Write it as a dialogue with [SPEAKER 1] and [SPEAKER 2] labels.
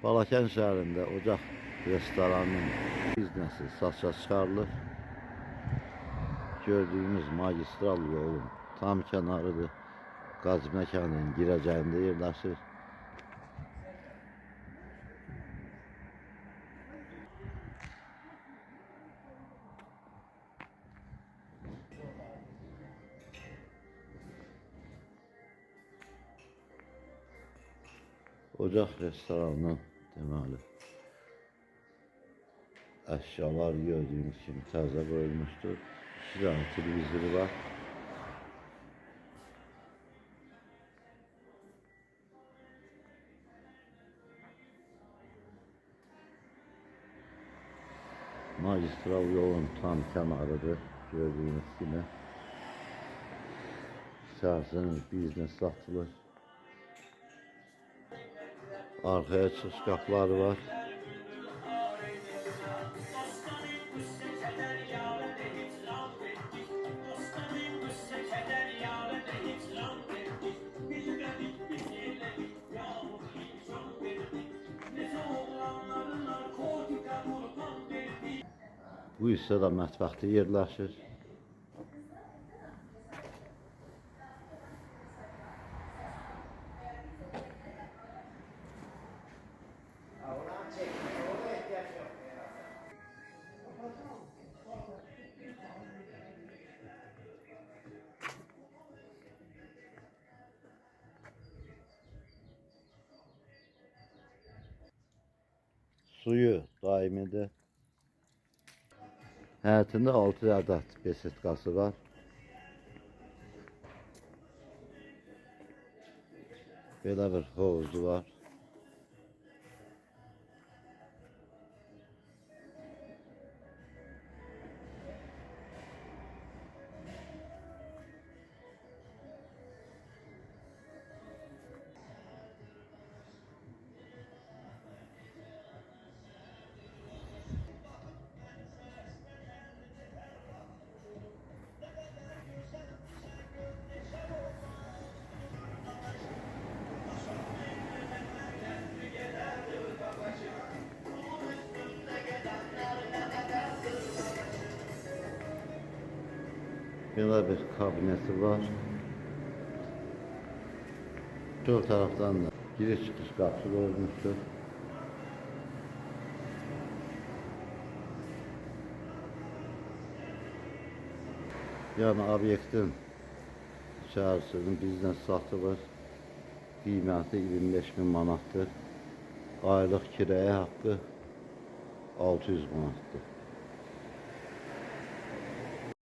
[SPEAKER 1] Balakən şəhərində Ocaq restoranının biznesi satışa çıxarılır. Gördüğünüz magistral yolun tam kənarıdır. Qaz məkanının girəcəyində yerləşir. Ocaq restoranının deməli əşyalar gördüğünüz kimi təzə qoyulmuşdur. 2 tane televizoru var. Magistral yolun tam kənarıdır. Gördüğünüz gibi içərisində biznes satılır. Arkaya çıkış kapıları var. Bu hissədə mətbəxdə yerləşir. Suyu daimidir. Həyətində 6 ədəd besetkası var. Belə bir hovuzu var. Belə bir kabineti var. Sol taraftan da giriş çıkış kapısı olmuştur. Yani obyektin içərisinin biznes satılır. Qiyməti 25.000 manatdır. Aylıq kiraya haqqı 600 manatdır.